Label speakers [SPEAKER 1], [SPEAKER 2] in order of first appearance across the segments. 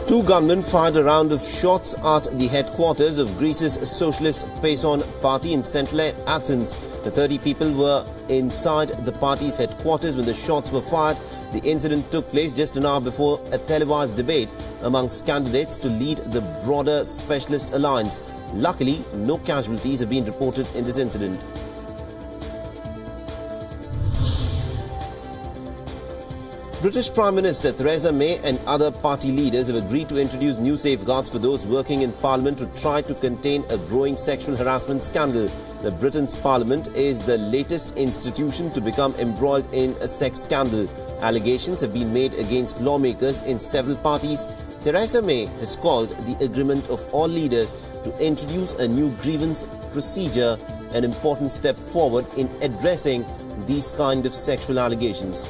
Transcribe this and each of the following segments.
[SPEAKER 1] Two gunmen fired a round of shots at the headquarters of Greece's Socialist PASON party in central Athens. The 30 people were inside the party's headquarters when the shots were fired. The incident took place just an hour before a televised debate amongst candidates to lead the broader Specialist Alliance. Luckily, no casualties have been reported in this incident. British Prime Minister Theresa May and other party leaders have agreed to introduce new safeguards for those working in Parliament to try to contain a growing sexual harassment scandal. Britain's Parliament is the latest institution to become embroiled in a sex scandal. Allegations have been made against lawmakers in several parties. Theresa May has called the agreement of all leaders to introduce a new grievance procedure an important step forward in addressing these kind of sexual allegations.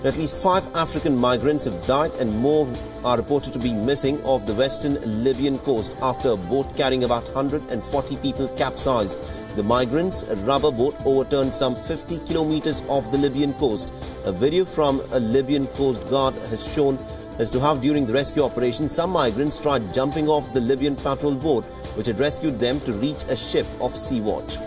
[SPEAKER 1] At least 5 African migrants have died and more are reported to be missing off the western Libyan coast after a boat carrying about 140 people capsized. The migrants' rubber boat overturned some 50 kilometers off the Libyan coast. A video from a Libyan Coast Guard has shown as to how during the rescue operation some migrants tried jumping off the Libyan patrol boat which had rescued them to reach a ship of Sea Watch.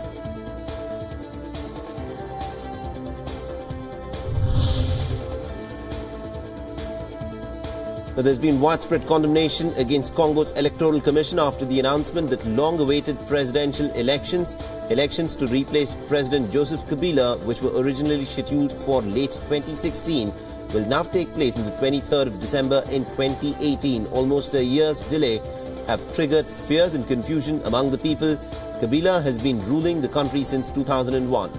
[SPEAKER 1] There's been widespread condemnation against Congo's Electoral Commission after the announcement that long-awaited presidential elections to replace President Joseph Kabila, which were originally scheduled for late 2016, will now take place on the 23rd of December in 2018. Almost a year's delay have triggered fears and confusion among the people. Kabila has been ruling the country since 2001.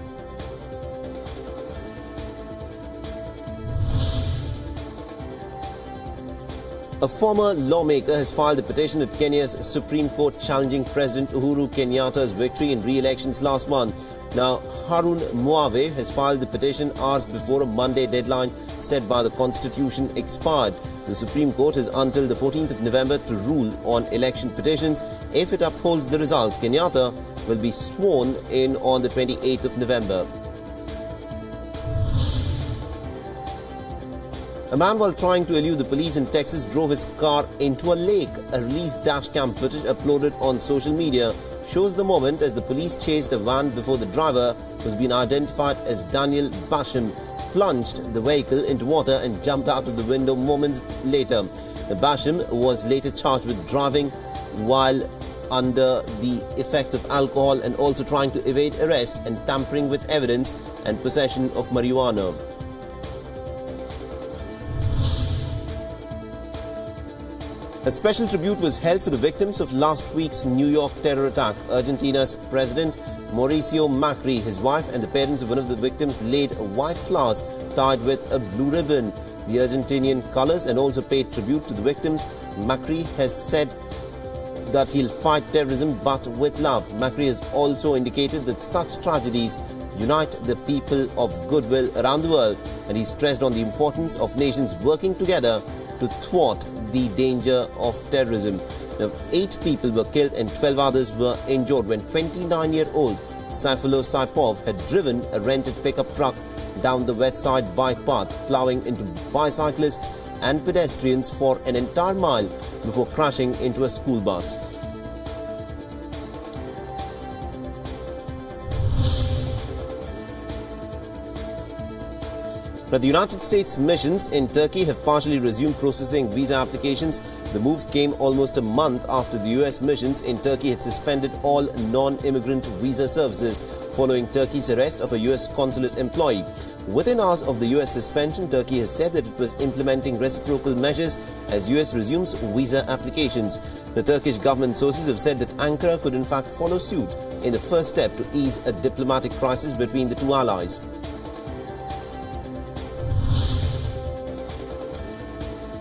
[SPEAKER 1] A former lawmaker has filed a petition at Kenya's Supreme Court challenging President Uhuru Kenyatta's victory in re-elections last month. Now, Harun Muave has filed the petition hours before a Monday deadline set by the Constitution expired. The Supreme Court has until the 14th of November to rule on election petitions. If it upholds the result, Kenyatta will be sworn in on the 28th of November. A man, while trying to elude the police in Texas, drove his car into a lake. A released dashcam footage uploaded on social media shows the moment as the police chased a van before the driver, who's been identified as Daniel Basham, plunged the vehicle into water and jumped out of the window moments later. The Basham was later charged with driving while under the effect of alcohol and also trying to evade arrest and tampering with evidence and possession of marijuana. A special tribute was held for the victims of last week's New York terror attack. Argentina's President Mauricio Macri, his wife and the parents of one of the victims laid white flowers tied with a blue ribbon, the Argentinian colors, and also paid tribute to the victims. Macri has said that he'll fight terrorism but with love. Macri has also indicated that such tragedies unite the people of goodwill around the world, and he stressed on the importance of nations working together to thwart the danger of terrorism. Now, 8 people were killed and 12 others were injured when 29-year-old Saifullah Saipov had driven a rented pickup truck down the west side bike path, plowing into bicyclists and pedestrians for an entire mile before crashing into a school bus. Now, the United States missions in Turkey have partially resumed processing visa applications. The move came almost a month after the US missions in Turkey had suspended all non-immigrant visa services following Turkey's arrest of a US consulate employee. Within hours of the US suspension, Turkey has said that it was implementing reciprocal measures as US resumes visa applications. The Turkish government sources have said that Ankara could in fact follow suit in the first step to ease a diplomatic crisis between the two allies.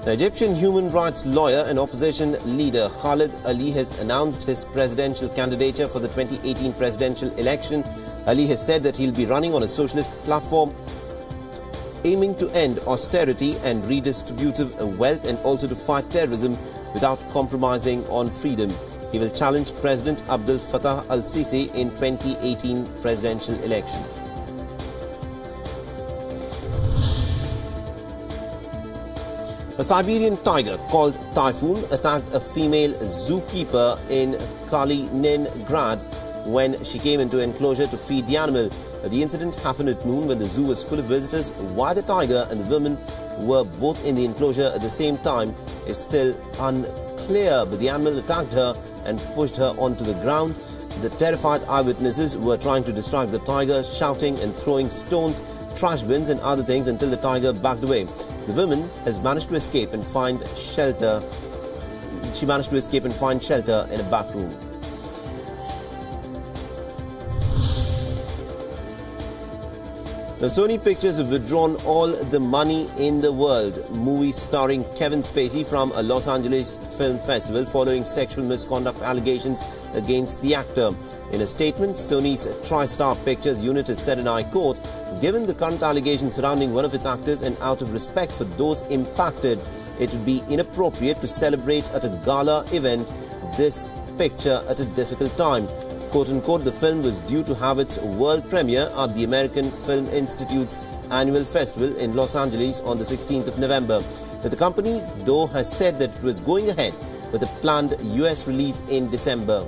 [SPEAKER 1] The Egyptian human rights lawyer and opposition leader Khalid Ali has announced his presidential candidature for the 2018 presidential election. Ali has said that he'll be running on a socialist platform aiming to end austerity and redistributive wealth and also to fight terrorism without compromising on freedom. He will challenge President Abdel Fattah al-Sisi in 2018 presidential election. A Siberian tiger called Typhoon attacked a female zookeeper in Kaliningrad when she came into enclosure to feed the animal. The incident happened at noon when the zoo was full of visitors. Why the tiger and the woman were both in the enclosure at the same time is still unclear, but the animal attacked her and pushed her onto the ground. The terrified eyewitnesses were trying to distract the tiger, shouting and throwing stones, trash bins and other things until the tiger backed away. The woman has managed to escape and find shelter. She managed to escape and find shelter in a back room. Now, Sony Pictures have withdrawn all the money in the world. Movie starring Kevin Spacey from a Los Angeles film festival following sexual misconduct allegations against the actor. In a statement, Sony's TriStar Pictures unit has said, and I quote, "Given the current allegations surrounding one of its actors and out of respect for those impacted, it would be inappropriate to celebrate at a gala event this picture at a difficult time." Quote-unquote, the film was due to have its world premiere at the American Film Institute's annual festival in Los Angeles on the 16th of November. The company, though, has said that it was going ahead with a planned US release in December.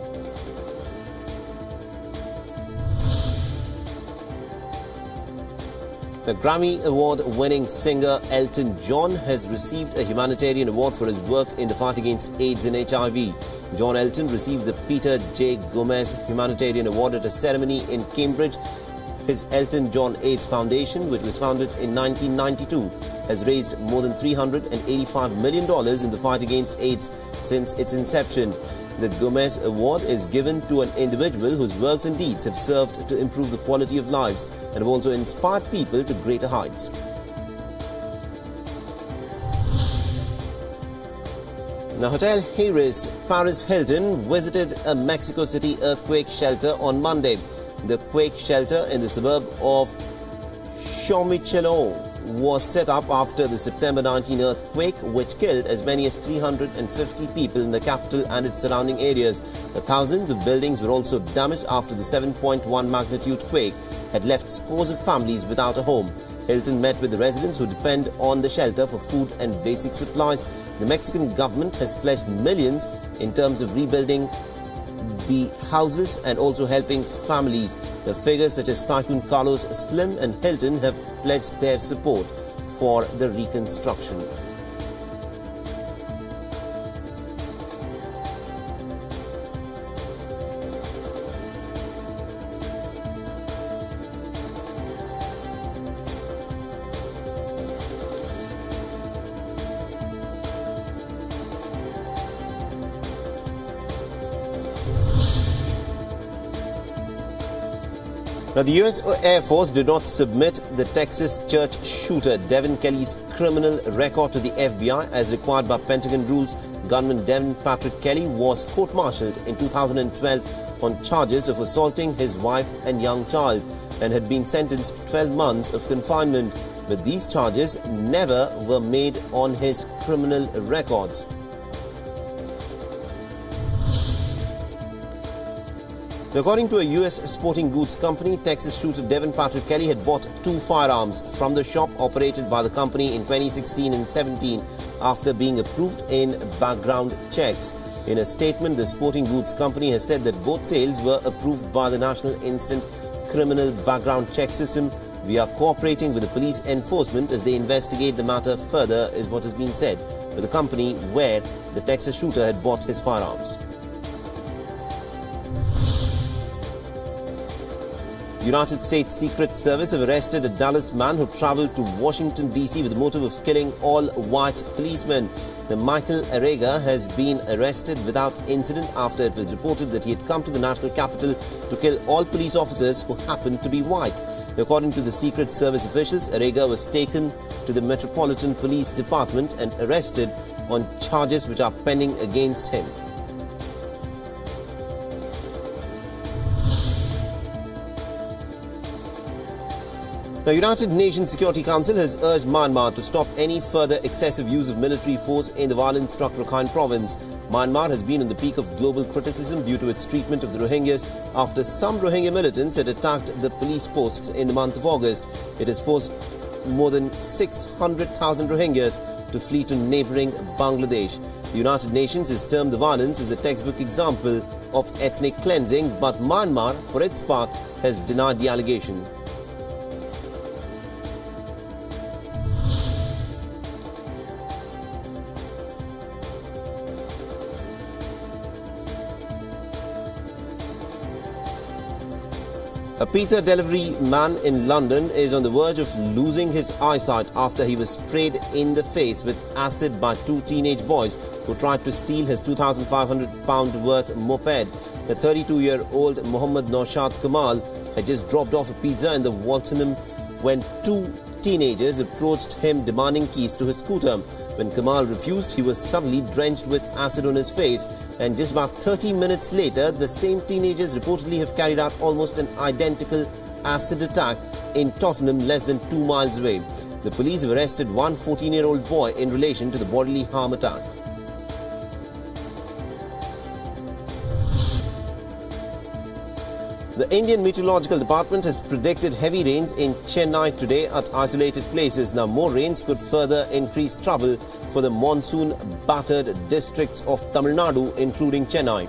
[SPEAKER 1] The Grammy Award-winning singer Elton John has received a humanitarian award for his work in the fight against AIDS and HIV. John Elton received the Peter J. GOMES Humanitarian Award at a ceremony in Cambridge. His Elton John AIDS Foundation, which was founded in 1992, has raised more than $385 million in the fight against AIDS since its inception. The GOMES Award is given to an individual whose works and deeds have served to improve the quality of lives and have also inspired people to greater heights. Now, Hotel Harris Paris Hilton visited a Mexico City earthquake shelter on Monday. The quake shelter in the suburb of Xochimilco was set up after the September 19 earthquake, which killed as many as 350 people in the capital and its surrounding areas. Thousands of buildings were also damaged after the 7.1 magnitude quake had left scores of families without a home. Hilton met with the residents who depend on the shelter for food and basic supplies. The Mexican government has pledged millions in terms of rebuilding the houses and also helping families. The figures such as Typhoon Carlos, Slim and Hilton have pledged their support for the reconstruction. Now, the U.S. Air Force did not submit the Texas church shooter Devin Kelly's criminal record to the FBI as required by Pentagon rules. Gunman Devin Patrick Kelly was court-martialed in 2012 on charges of assaulting his wife and young child and had been sentenced to 12 months of confinement. But these charges never were made on his criminal records. According to a U.S. sporting goods company, Texas shooter Devin Patrick Kelly had bought 2 firearms from the shop operated by the company in 2016 and 17 after being approved in background checks. In a statement, the sporting goods company has said that both sales were approved by the National Instant Criminal Background Check System. "We are cooperating with the police enforcement as they investigate the matter further," is what has been said by the company where the Texas shooter had bought his firearms. United States Secret Service have arrested a Dallas man who traveled to Washington, D.C. with the motive of killing all white policemen. The Michael Arega has been arrested without incident after it was reported that he had come to the national capital to kill all police officers who happened to be white. According to the Secret Service officials, Arega was taken to the Metropolitan Police Department and arrested on charges which are pending against him. The United Nations Security Council has urged Myanmar to stop any further excessive use of military force in the violence-struck Rakhine province. Myanmar has been on the peak of global criticism due to its treatment of the Rohingyas after some Rohingya militants had attacked the police posts in the month of August. It has forced more than 600,000 Rohingyas to flee to neighbouring Bangladesh. The United Nations has termed the violence as a textbook example of ethnic cleansing, but Myanmar, for its part, has denied the allegation. A pizza delivery man in London is on the verge of losing his eyesight after he was sprayed in the face with acid by two teenage boys who tried to steal his £2,500 worth moped. The 32-year-old Mohammad Naushad Kamal had just dropped off a pizza in the Waltenham when two teenagers approached him demanding keys to his scooter. When Kamal refused, he was suddenly drenched with acid on his face, and just about 30 minutes later, the same teenagers reportedly have carried out almost an identical acid attack in Tottenham, less than 2 miles away. The police have arrested one 14-year-old boy in relation to the bodily harm attack. The Indian Meteorological Department has predicted heavy rains in Chennai today at isolated places. Now, more rains could further increase trouble for the monsoon-battered districts of Tamil Nadu, including Chennai.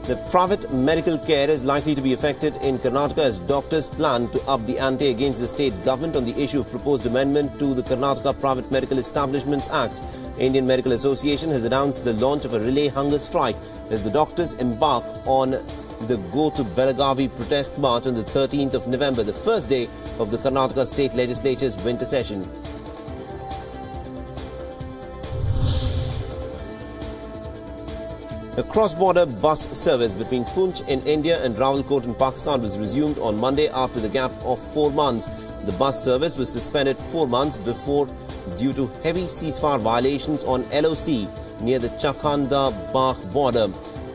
[SPEAKER 1] The private medical care is likely to be affected in Karnataka as doctors plan to up the ante against the state government on the issue of proposed amendment to the Karnataka Private Medical Establishments Act. Indian Medical Association has announced the launch of a relay hunger strike as the doctors embark on the Go to Belagavi protest march on the 13th of November, the first day of the Karnataka State Legislature's winter session. A cross-border bus service between Poonch in India and Rawalkot in Pakistan was resumed on Monday after the gap of 4 months. The bus service was suspended 4 months before due to heavy ceasefire violations on LOC near the Chakanda-Bagh border.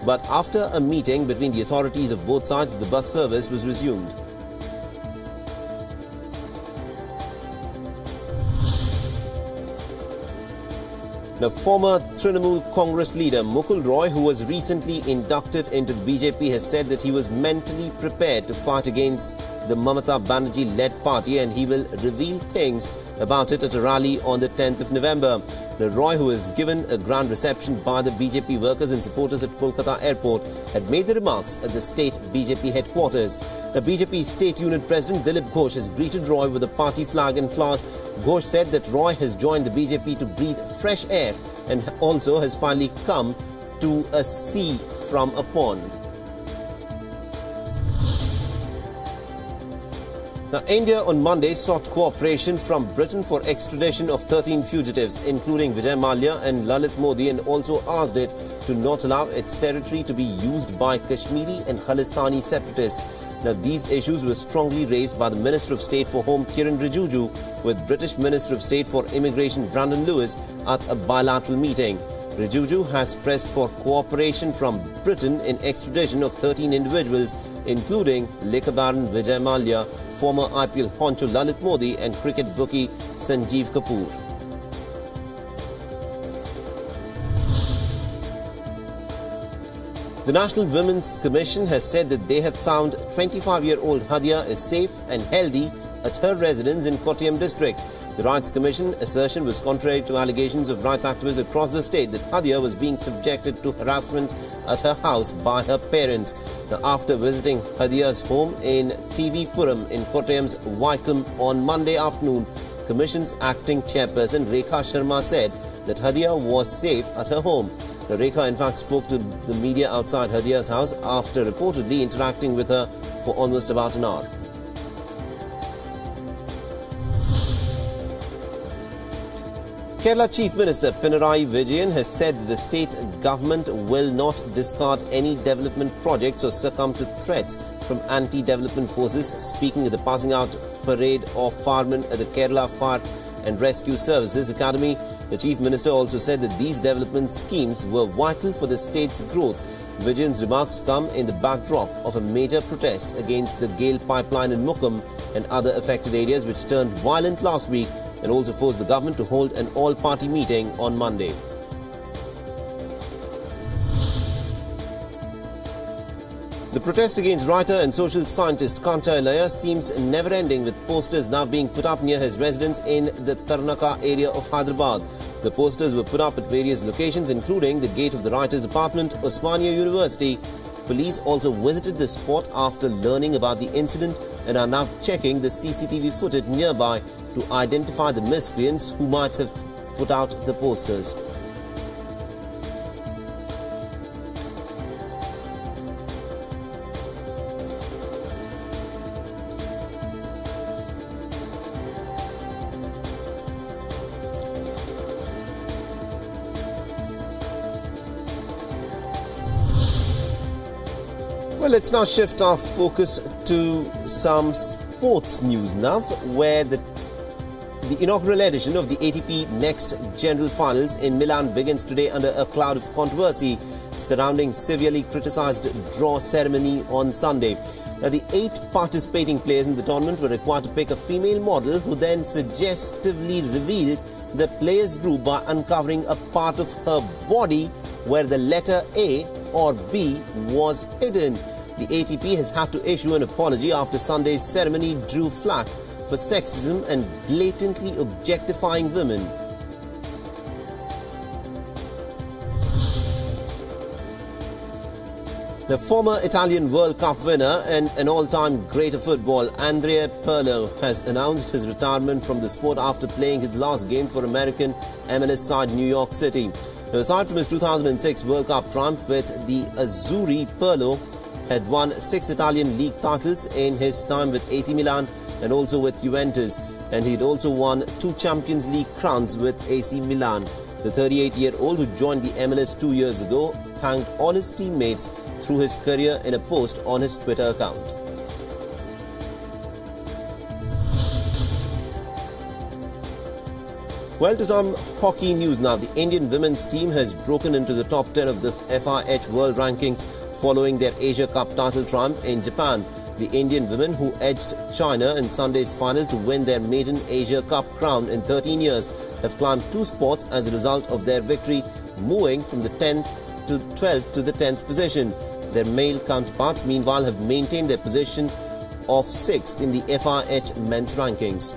[SPEAKER 1] But after a meeting between the authorities of both sides, the bus service was resumed. The former Trinamool Congress leader Mukul Roy, who was recently inducted into the BJP, has said that he was mentally prepared to fight against the Mamata Banerjee-led party, and he will reveal things about it at a rally on the 10th of November. The Roy, who was given a grand reception by the BJP workers and supporters at Kolkata Airport, had made the remarks at the state BJP headquarters. The BJP State Unit President Dilip Ghosh has greeted Roy with a party flag and flowers. Ghosh said that Roy has joined the BJP to breathe fresh air and also has finally come to a sea from a pond. Now, India on Monday sought cooperation from Britain for extradition of 13 fugitives, including Vijay Mallya and Lalit Modi, and also asked it to not allow its territory to be used by Kashmiri and Khalistani separatists. Now, these issues were strongly raised by the Minister of State for Home Kiran Rijiju with British Minister of State for Immigration Brandon Lewis at a bilateral meeting. Rijiju has pressed for cooperation from Britain in extradition of 13 individuals, including Liquor Baron Vijay Mallya, former IPL honcho Lalit Modi and cricket bookie Sanjeev Kapoor. The National Women's Commission has said that they have found 25-year-old Hadia is safe and healthy at her residence in Kottayam district. The Rights Commission assertion was contrary to allegations of rights activists across the state that Hadia was being subjected to harassment at her house by her parents. Now, after visiting Hadia's home in TV Puram in Kottayam's Vaikom on Monday afternoon, Commission's acting chairperson Rekha Sharma said that Hadia was safe at her home. Now, Rekha in fact spoke to the media outside Hadia's house after reportedly interacting with her for almost about an hour. Kerala Chief Minister Pinarayi Vijayan has said that the state government will not discard any development projects or succumb to threats from anti-development forces. Speaking at the passing out parade of firemen at the Kerala Fire and Rescue Services Academy, the Chief Minister also said that these development schemes were vital for the state's growth. Vijayan's remarks come in the backdrop of a major protest against the Gale pipeline in Mukkam and other affected areas, which turned violent last week and also forced the government to hold an all-party meeting on Monday. The protest against writer and social scientist Kancha Ilaya seems never-ending, with posters now being put up near his residence in the Tarnaka area of Hyderabad. The posters were put up at various locations, including the gate of the writer's apartment, Osmania University. Police also visited the spot after learning about the incident and are now checking the CCTV footage nearby to identify the miscreants who might have put out the posters. Well, let's now shift our focus to some sports news now, where the inaugural edition of the ATP Next General Finals in Milan begins today under a cloud of controversy surrounding severely criticized draw ceremony on Sunday. Now, the 8 participating players in the tournament were required to pick a female model, who then suggestively revealed the players' group by uncovering a part of her body where the letter A or B was hidden. The ATP has had to issue an apology after Sunday's ceremony drew flack for sexism and blatantly objectifying women. The former Italian World Cup winner and an all-time great of football, Andrea Pirlo, has announced his retirement from the sport after playing his last game for American MLS side New York City. Aside from his 2006 World Cup triumph with the Azzurri, Pirlo had won 6 Italian league titles in his time with AC Milan and also with Juventus, and he'd also won 2 Champions League crowns with AC Milan. The 38-year-old, who joined the MLS 2 years ago, thanked all his teammates through his career in a post on his Twitter account. Well, to some hockey news now. The Indian women's team has broken into the top 10 of the FIH World Rankings following their Asia Cup title triumph in Japan. The Indian women, who edged China in Sunday's final to win their maiden Asia Cup crown in 13 years, have climbed 2 spots as a result of their victory, moving from the 10th to 12th to the 10th position. Their male counterparts, meanwhile, have maintained their position of 6th in the FIH men's rankings.